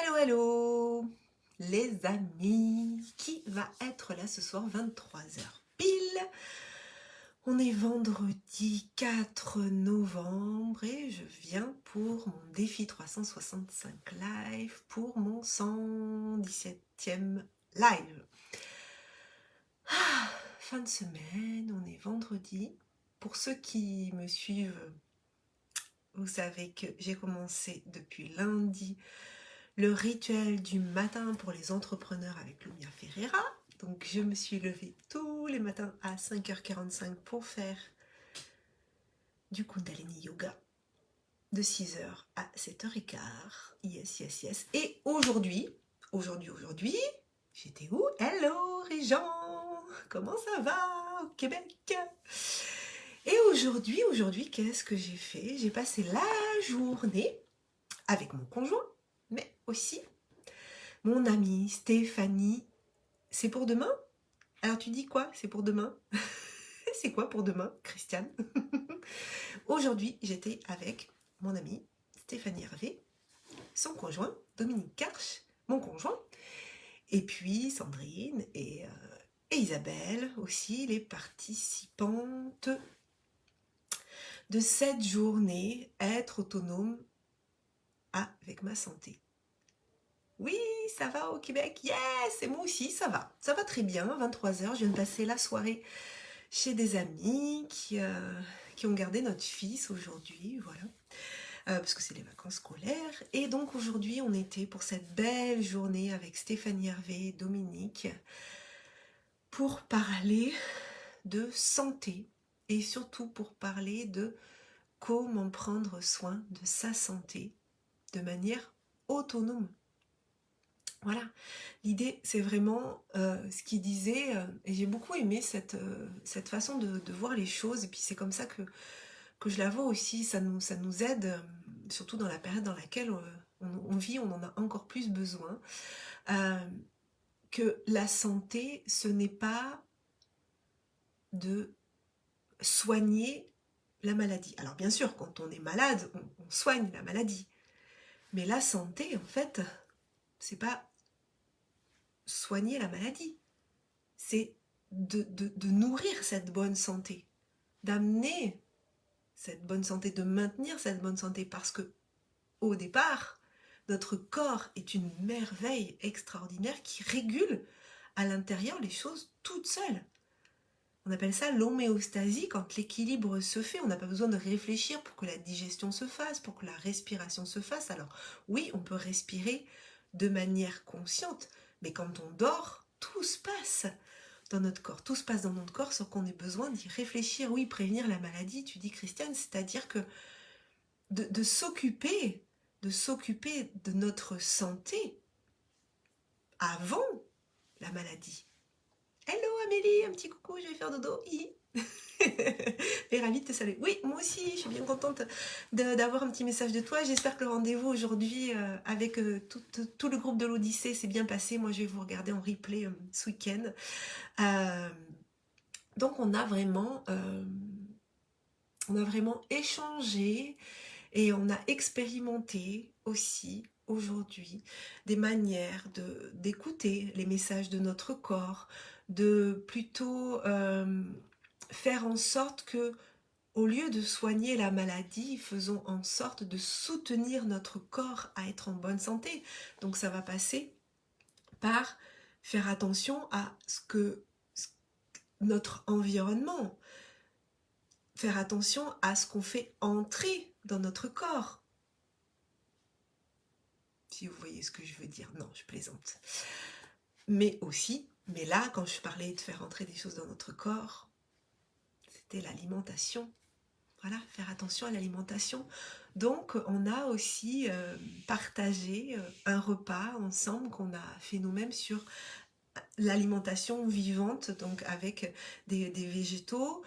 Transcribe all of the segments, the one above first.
Hello, hello, les amis, qui va être là ce soir 23h pile? On est vendredi 4 novembre et je viens pour mon défi 365 live pour mon 117e live. Fin de semaine, on est vendredi. Pour ceux qui me suivent, vous savez que j'ai commencé depuis lundi le rituel du matin pour les entrepreneurs avec Lumia Ferreira. Donc je me suis levée tous les matins à 5h45 pour faire du Kundalini Yoga de 6h à 7h15. Yes, yes, yes. Et aujourd'hui, j'étais où? Hello Régent, comment ça va au Québec? Et aujourd'hui, qu'est-ce que j'ai fait? J'ai passé la journée avec mon conjoint, mais aussi mon amie Stéphanie. C'est pour demain? Alors tu dis quoi? C'est pour demain? C'est quoi pour demain, Christiane? Aujourd'hui, j'étais avec mon amie Stéphanie Hervé, son conjoint Dominique Karch, mon conjoint, et puis Sandrine et Isabelle aussi, les participantes de cette journée, être autonome avec ma santé. Oui, ça va au Québec, yes, et moi aussi, ça va très bien, 23h, je viens de passer la soirée chez des amis qui ont gardé notre fils aujourd'hui, voilà, parce que c'est les vacances scolaires, et donc aujourd'hui, on était pour cette belle journée avec Stéphanie Hervé et Dominique, pour parler de santé, et surtout pour parler de comment prendre soin de sa santé de manière autonome. Voilà, l'idée c'est vraiment ce qu'il disait, et j'ai beaucoup aimé cette façon de voir les choses, et puis c'est comme ça que je la vois aussi, ça nous aide, surtout dans la période dans laquelle on vit, on en a encore plus besoin, que la santé, ce n'est pas de soigner la maladie. Alors bien sûr, quand on est malade, on soigne la maladie, mais la santé, en fait, c'est pas soigner la maladie, c'est de nourrir cette bonne santé, d'amener cette bonne santé, de maintenir cette bonne santé, parce que au départ, notre corps est une merveille extraordinaire qui régule à l'intérieur les choses toute seule. On appelle ça l'homéostasie, quand l'équilibre se fait, on n'a pas besoin de réfléchir pour que la digestion se fasse, pour que la respiration se fasse. Alors oui, on peut respirer de manière consciente, mais quand on dort, tout se passe dans notre corps. Tout se passe dans notre corps sans qu'on ait besoin d'y réfléchir. Oui, prévenir la maladie, tu dis Christiane, c'est-à-dire que de s'occuper de notre santé avant la maladie. Hello Amélie, un petit coucou, je vais faire dodo. Et ravie de te saluer. Oui, moi aussi, je suis bien contente d'avoir un petit message de toi. J'espère que le rendez-vous aujourd'hui avec tout le groupe de l'Odyssée s'est bien passé. Moi, je vais vous regarder en replay ce week-end. Donc, on a vraiment échangé et on a expérimenté aussi aujourd'hui des manières d'écouter les messages de notre corps, de plutôt faire en sorte que, au lieu de soigner la maladie, faisons en sorte de soutenir notre corps à être en bonne santé. Donc ça va passer par faire attention à notre environnement, faire attention à ce qu'on fait entrer dans notre corps. Si vous voyez ce que je veux dire. Non, je plaisante. Mais là, quand je parlais de faire entrer des choses dans notre corps, c'était l'alimentation. Voilà, faire attention à l'alimentation. Donc, on a aussi partagé un repas ensemble qu'on a fait nous-mêmes sur l'alimentation vivante, donc avec des végétaux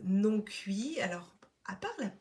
non cuits. Alors, à part la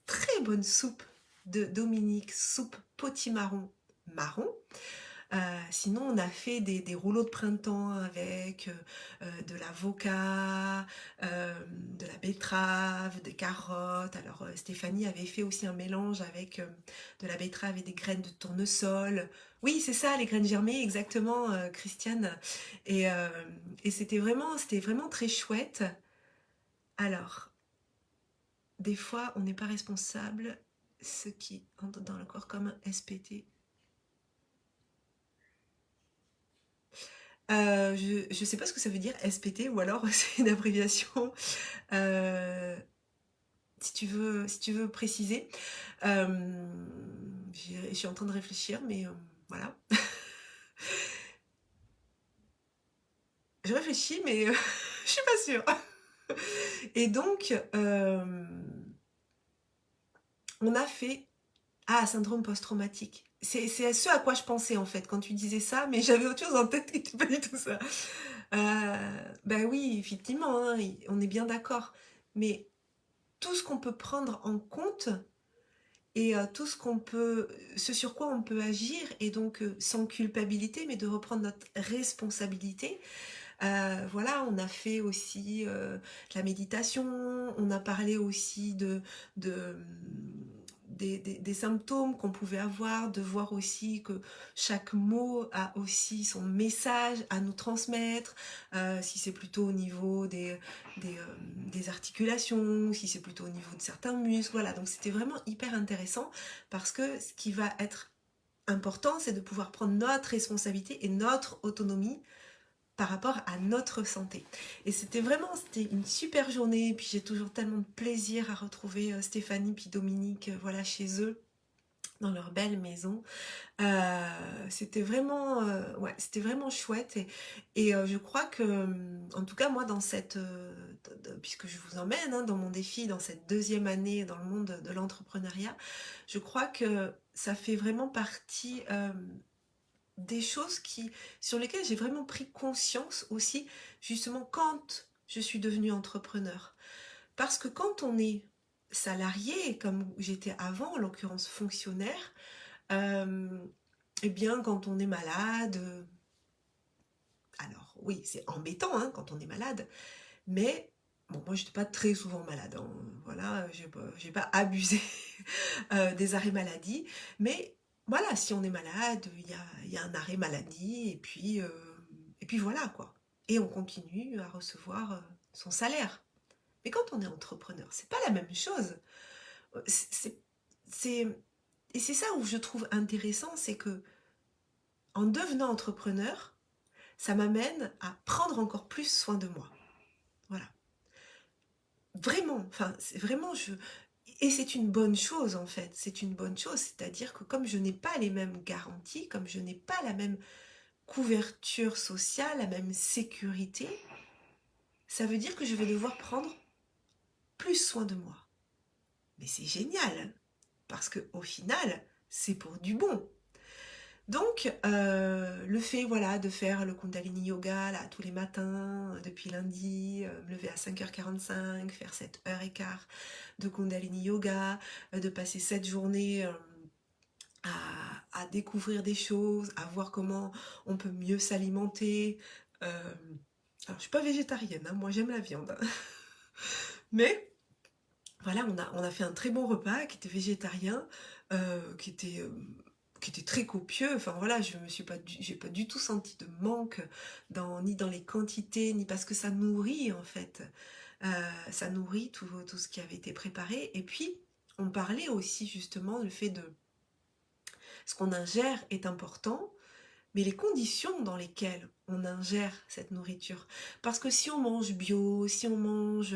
très bonne soupe de Dominique, soupe potimarron marron, Sinon, on a fait des rouleaux de printemps avec de l'avocat, de la betterave, des carottes. Alors, Stéphanie avait fait aussi un mélange avec de la betterave et des graines de tournesol. Oui, c'est ça, les graines germées, exactement, Christiane. Et, euh, et c'était vraiment très chouette. Alors, des fois, on n'est pas responsable, ce qui entre dans le corps comme un SPT. Je sais pas ce que ça veut dire SPT ou alors c'est une abréviation. Euh, si tu veux préciser. Euh, je suis en train de réfléchir, mais voilà. Je réfléchis, mais je suis pas sûre. Et donc, on a fait... Ah, syndrome post-traumatique. C'est ce à quoi je pensais en fait quand tu disais ça, mais j'avais autre chose en tête qui n'était pas du tout ça. Ben oui, effectivement, hein, on est bien d'accord. Mais tout ce qu'on peut prendre en compte et tout ce sur quoi on peut agir, et donc sans culpabilité, mais de reprendre notre responsabilité. Voilà, on a fait aussi la méditation, on a parlé aussi de des symptômes qu'on pouvait avoir, de voir aussi que chaque mot a aussi son message à nous transmettre, si c'est plutôt au niveau des, euh, des articulations, si c'est plutôt au niveau de certains muscles, voilà, donc c'était vraiment hyper intéressant parce que ce qui va être important, c'est de pouvoir prendre notre responsabilité et notre autonomie par rapport à notre santé. Et c'était une super journée. Puis j'ai toujours tellement de plaisir à retrouver Stéphanie puis Dominique, voilà, chez eux dans leur belle maison. Ouais, c'était vraiment chouette. Et je crois que, en tout cas, moi, dans puisque je vous emmène hein, dans mon défi, dans cette deuxième année dans le monde de l'entrepreneuriat, je crois que ça fait vraiment partie des choses sur lesquelles j'ai vraiment pris conscience aussi, justement, quand je suis devenue entrepreneur. Parce que quand on est salarié, comme j'étais avant, en l'occurrence fonctionnaire, euh, eh bien, quand on est malade, alors oui, c'est embêtant hein, quand on est malade, mais bon, moi, je n'étais pas très souvent malade. Hein, voilà, j'ai pas abusé des arrêts maladie, mais voilà, si on est malade, il y a un arrêt maladie, et puis voilà quoi. Et on continue à recevoir son salaire. Mais quand on est entrepreneur, c'est pas la même chose. C'est, c'est, et c'est ça où je trouve intéressant, c'est que en devenant entrepreneur, ça m'amène à prendre encore plus soin de moi. Voilà. Vraiment, enfin, c'est vraiment, et c'est une bonne chose en fait, c'est une bonne chose, c'est-à-dire que comme je n'ai pas les mêmes garanties, comme je n'ai pas la même couverture sociale, la même sécurité, ça veut dire que je vais devoir prendre plus soin de moi. Mais c'est génial, parce que au final, c'est pour du bon. Donc, le fait voilà, de faire le Kundalini Yoga là, tous les matins, depuis lundi, me lever à 5h45, faire 7h15 de Kundalini Yoga, de passer cette journée à découvrir des choses, à voir comment on peut mieux s'alimenter. Alors, je suis pas végétarienne, hein, moi j'aime la viande. Mais voilà, on a fait un très bon repas qui était végétarien, qui était très copieux. Enfin voilà, j'ai pas du tout senti de manque ni dans les quantités, ni parce que ça nourrit en fait. Ça nourrit tout ce qui avait été préparé. Et puis, on parlait aussi justement du fait de ce qu'on ingère est important, mais les conditions dans lesquelles on ingère cette nourriture. Parce que si on mange bio, si on mange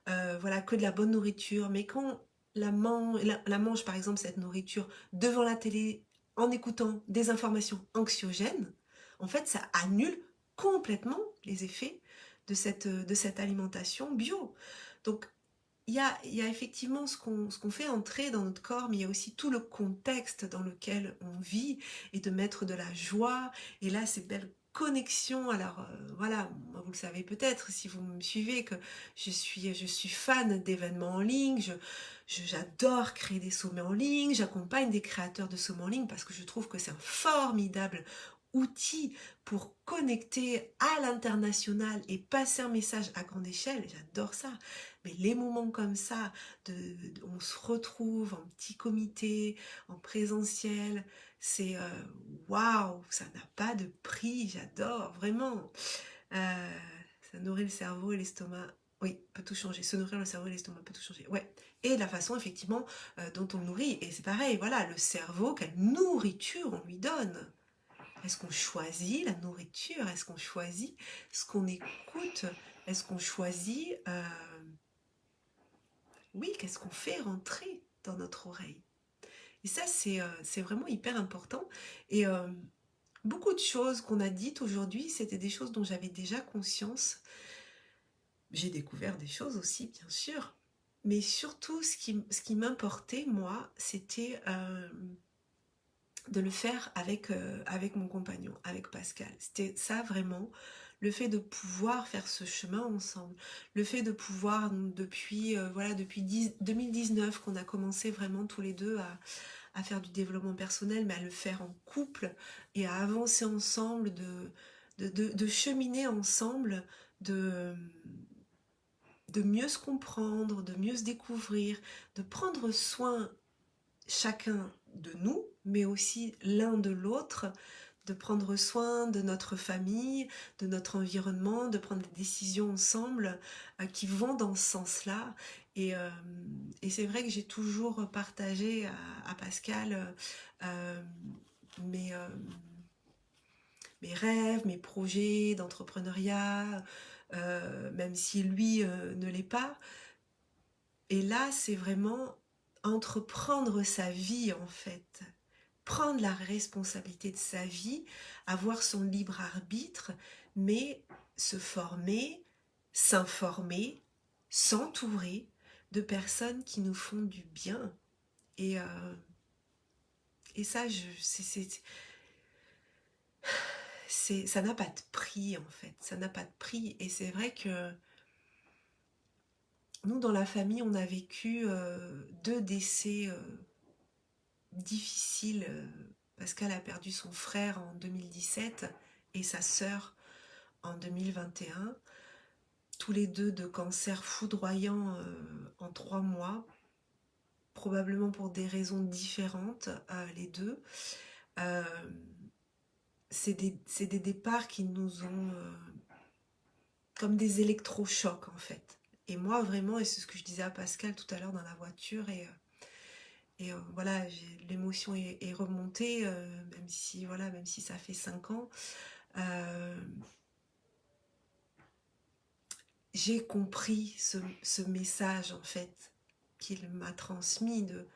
voilà, que de la bonne nourriture, mais qu'on la mange par exemple cette nourriture devant la télé en écoutant des informations anxiogènes, en fait ça annule complètement les effets de cette alimentation bio. Donc il y a effectivement ce qu'on fait entrer dans notre corps, mais il y a aussi tout le contexte dans lequel on vit et de mettre de la joie. Et là, ces belles connexions. Alors voilà, moi, vous le savez peut-être si vous me suivez que je suis fan d'événements en ligne. J'adore créer des sommets en ligne. J'accompagne des créateurs de sommets en ligne parce que je trouve que c'est un formidable outil pour connecter à l'international et passer un message à grande échelle, j'adore ça. Mais les moments comme ça, on se retrouve en petit comité, en présentiel, c'est waouh, ça n'a pas de prix, j'adore, vraiment. Euh, Ça nourrit le cerveau et l'estomac. Oui, peut tout changer. Se nourrir le cerveau et l'estomac peut tout changer. Ouais. Et la façon, effectivement, dont on le nourrit. Et c'est pareil, voilà, le cerveau, quelle nourriture on lui donne. Est-ce qu'on choisit la nourriture? Est-ce qu'on choisit ce qu'on écoute? Est-ce qu'on choisit, oui, qu'est-ce qu'on fait rentrer dans notre oreille? Et ça, c'est vraiment hyper important. Et beaucoup de choses qu'on a dites aujourd'hui, c'était des choses dont j'avais déjà conscience. J'ai découvert des choses aussi, bien sûr. Mais surtout, ce qui m'importait, moi, c'était de le faire avec mon compagnon, avec Pascal. C'était ça vraiment, le fait de pouvoir faire ce chemin ensemble, le fait de pouvoir, depuis, voilà, depuis 2019 qu'on a commencé vraiment tous les deux à faire du développement personnel, mais à le faire en couple et à avancer ensemble, de cheminer ensemble, de mieux se comprendre, de mieux se découvrir, de prendre soin chacun de nous, mais aussi l'un de l'autre, de prendre soin de notre famille, de notre environnement, de prendre des décisions ensemble qui vont dans ce sens-là. Et c'est vrai que j'ai toujours partagé à Pascal euh, mes, euh, mes rêves, mes projets d'entrepreneuriat, même si lui ne l'est pas. Et là, c'est vraiment entreprendre sa vie en fait, prendre la responsabilité de sa vie, avoir son libre arbitre, mais se former, s'informer, s'entourer de personnes qui nous font du bien. Et, euh, et ça, ça n'a pas de prix en fait, ça n'a pas de prix. Et c'est vrai que nous, dans la famille, on a vécu 2 décès difficiles. Pascal a perdu son frère en 2017 et sa sœur en 2021, tous les deux de cancer foudroyant en 3 mois, probablement pour des raisons différentes, les deux. Euh, c'est des départs qui nous ont comme des électrochocs en fait. Et moi vraiment, et c'est ce que je disais à Pascal tout à l'heure dans la voiture, et voilà, l'émotion est remontée, même si ça fait 5 ans. Euh, j'ai compris ce message en fait qu'il m'a transmis de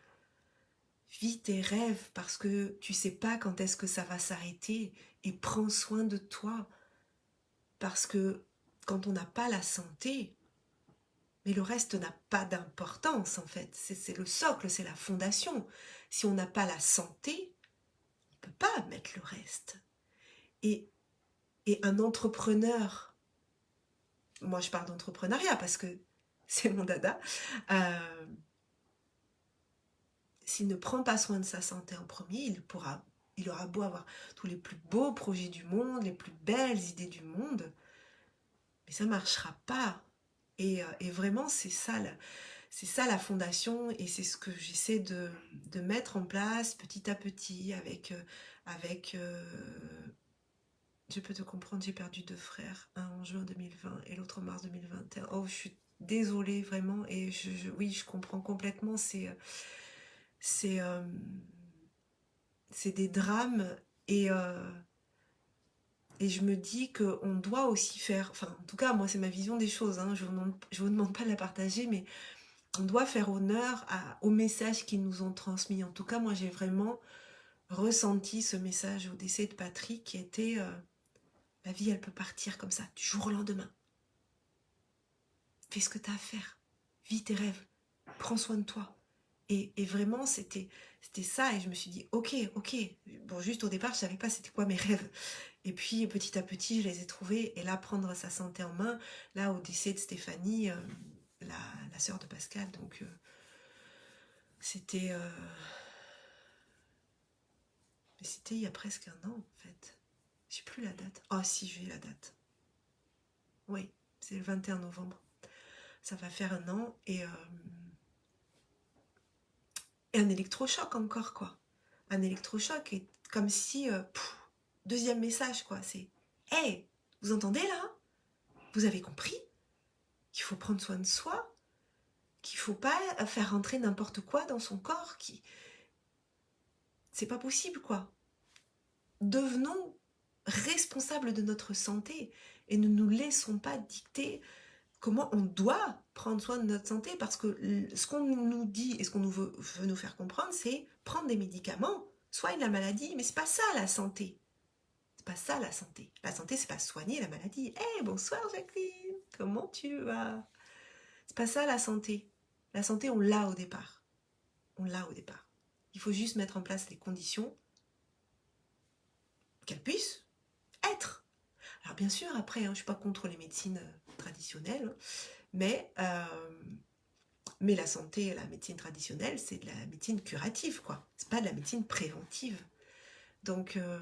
vis tes rêves parce que tu sais pas quand est-ce que ça va s'arrêter et prends soin de toi parce que quand on n'a pas la santé, mais le reste n'a pas d'importance en fait, c'est le socle, c'est la fondation. Si on n'a pas la santé, on ne peut pas mettre le reste. Et, et un entrepreneur, moi je parle d'entrepreneuriat parce que c'est mon dada, euh, s'il ne prend pas soin de sa santé en premier, il aura beau avoir tous les plus beaux projets du monde, les plus belles idées du monde, mais ça ne marchera pas. Et vraiment, c'est ça la fondation, et c'est ce que j'essaie de mettre en place petit à petit je peux te comprendre, j'ai perdu 2 frères, un en juin 2020 et l'autre en mars 2021. Oh, je suis désolée vraiment, et oui, je comprends complètement, c'est euh, c'est des drames, et je me dis qu'on doit aussi faire, enfin en tout cas moi c'est ma vision des choses, hein, je vous demande pas de la partager, mais on doit faire honneur aux messages qu'ils nous ont transmis. En tout cas moi j'ai vraiment ressenti ce message au décès de Patrick qui était la vie elle peut partir comme ça du jour au lendemain. Fais ce que tu as à faire, vis tes rêves, prends soin de toi. Et vraiment, c'était ça. Et je me suis dit, ok, ok. Bon, juste au départ, je savais pas c'était quoi mes rêves. Et puis, petit à petit, je les ai trouvés. Et là, prendre sa santé en main, là, au décès de Stéphanie, la sœur de Pascal, donc c'était il y a presque un an, en fait. J'ai plus la date. Oh si, j'ai la date. Oui, c'est le 21 novembre. Ça va faire un an et un électrochoc encore, quoi. Un électrochoc, et comme si... deuxième message, quoi. C'est, hey, vous entendez là? Vous avez compris qu'il faut prendre soin de soi, qu'il faut pas faire rentrer n'importe quoi dans son corps, qui... C'est pas possible, quoi. Devenons responsables de notre santé et ne nous laissons pas dicter comment on doit prendre soin de notre santé, parce que ce qu'on nous dit et ce qu'on veut nous faire comprendre, c'est prendre des médicaments, soigne la maladie, mais c'est pas ça la santé. C'est pas ça la santé. La santé, c'est pas soigner la maladie. Hey, bonsoir Jacqueline, comment tu vas? C'est pas ça la santé. La santé, on l'a au départ. On l'a au départ. Il faut juste mettre en place les conditions qu'elle puisse être. Alors bien sûr, après, je ne suis pas contre les médecines traditionnelles, mais, euh, mais la santé, la médecine traditionnelle, c'est de la médecine curative, quoi. C'est pas de la médecine préventive. Donc, euh,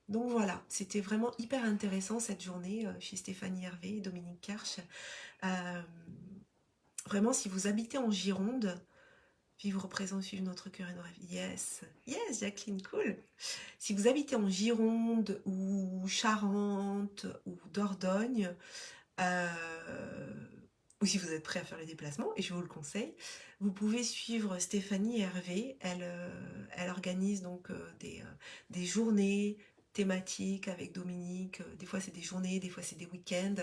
donc voilà, c'était vraiment hyper intéressant cette journée chez Stéphanie Hervé et Dominique Karch. Euh, Vraiment, si vous habitez en Gironde, vivre présent, suivre notre cœur et nos rêves. Yes, yes, Jacqueline, cool. Si vous habitez en Gironde ou Charente ou Dordogne, ou si vous êtes prêt à faire le déplacement, et je vous le conseille, vous pouvez suivre Stéphanie Hervé. Elle organise donc des journées thématiques avec Dominique. Des fois c'est des journées, des fois c'est des week-ends.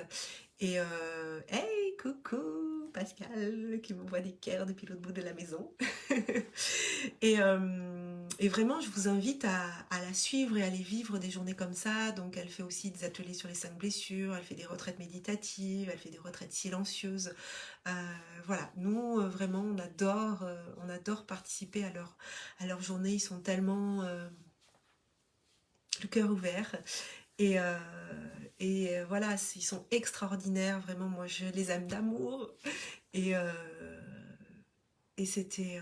Et hey, coucou, Pascal, qui m'envoie des cœurs depuis l'autre bout de la maison. Et vraiment, je vous invite à la suivre et à aller vivre des journées comme ça. Donc, elle fait aussi des ateliers sur les 5 blessures, elle fait des retraites méditatives, elle fait des retraites silencieuses. Voilà, nous, vraiment, on adore participer à leurs journées. Ils sont tellement le cœur ouvert. Et, euh, voilà, ils sont extraordinaires. Vraiment, moi, je les aime d'amour. Et, euh, et c'était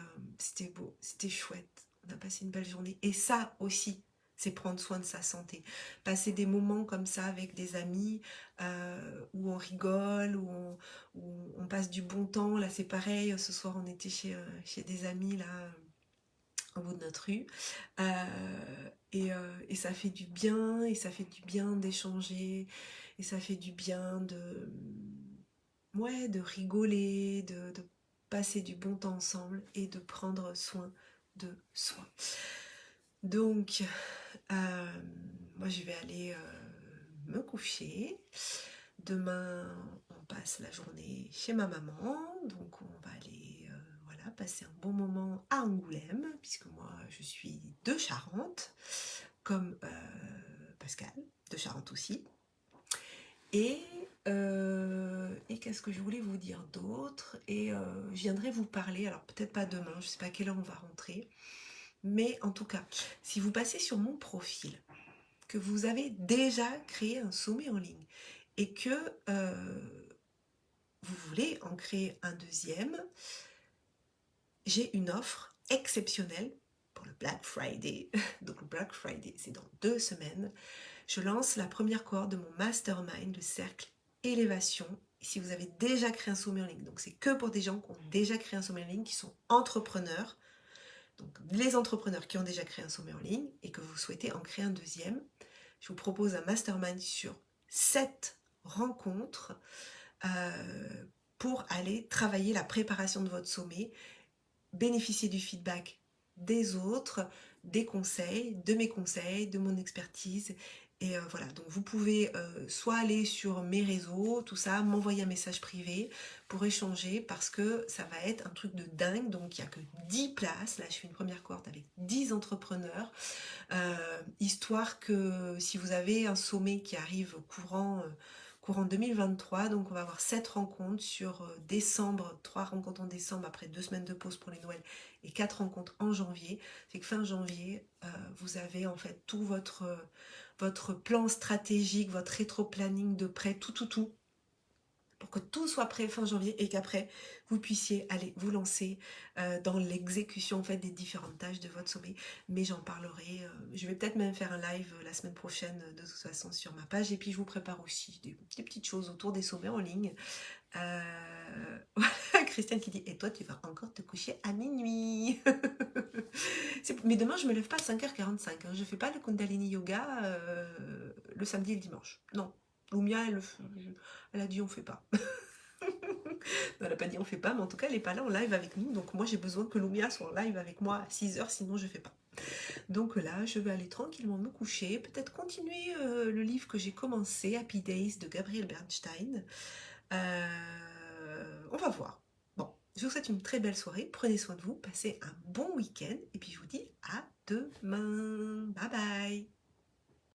beau, c'était chouette. On a passé une belle journée. Et ça aussi, c'est prendre soin de sa santé. Passer des moments comme ça avec des amis où on rigole, où on passe du bon temps. Là, c'est pareil. Ce soir, on était chez des amis, là, au bout de notre rue. Et ça fait du bien. Et ça fait du bien d'échanger. Et ça fait du bien ouais, de rigoler, de passer du bon temps ensemble et de prendre soin de soi. Donc, euh, moi je vais aller me coucher. Demain, on passe la journée chez ma maman, donc on va aller voilà, passer un bon moment à Angoulême, puisque moi je suis de Charente, comme Pascal, de Charente aussi. Et qu'est-ce que je voulais vous dire d'autre? Je viendrai vous parler, alors peut-être pas demain, je ne sais pas à quelle heure on va rentrer, mais en tout cas, si vous passez sur mon profil, que vous avez déjà créé un sommet en ligne et que vous voulez en créer un deuxième, j'ai une offre exceptionnelle pour le Black Friday. Donc le Black Friday, c'est dans 2 semaines. Je lance la première cohorte de mon mastermind, le cercle élévation. Et si vous avez déjà créé un sommet en ligne, donc c'est que pour des gens qui ont déjà créé un sommet en ligne, qui sont entrepreneurs, donc les entrepreneurs qui ont déjà créé un sommet en ligne et que vous souhaitez en créer un deuxième, je vous propose un mastermind sur 7 rencontres pour aller travailler la préparation de votre sommet, bénéficier du feedback des autres, des conseils, de mes conseils, de mon expertise. Et voilà, donc vous pouvez soit aller sur mes réseaux, tout ça, m'envoyer un message privé pour échanger, parce que ça va être un truc de dingue. Donc il n'y a que 10 places. Là, je fais une première cohorte avec 10 entrepreneurs, histoire que si vous avez un sommet qui arrive courant 2023, donc on va avoir 7 rencontres sur décembre, 3 rencontres en décembre après 2 semaines de pause pour les Noëls et 4 rencontres en janvier. C'est que fin janvier, vous avez en fait tout votre plan stratégique, votre rétro-planning de prêt, tout. pour que tout soit prêt fin janvier et qu'après vous puissiez aller vous lancer dans l'exécution en fait des différentes tâches de votre sommeil. Mais j'en parlerai, je vais peut-être même faire un live la semaine prochaine de toute façon sur ma page, et puis je vous prépare aussi des petites choses autour des sommeils en ligne. Voilà, Christiane qui dit, et toi tu vas encore te coucher à minuit. Mais demain je me lève pas à 5h45, hein. Je fais pas le Kundalini Yoga le samedi et le dimanche. Non, Lumia elle a dit on fait pas. Elle n'a pas dit on fait pas, mais en tout cas elle n'est pas là en live avec nous, donc moi j'ai besoin que Lumia soit en live avec moi à 6h, sinon je fais pas. Donc là je vais aller tranquillement me coucher, peut-être continuer le livre que j'ai commencé, Happy Days de Gabriel Bernstein. On va voir. Bon, je vous souhaite une très belle soirée, prenez soin de vous, passez un bon week-end, et puis je vous dis à demain. Bye bye.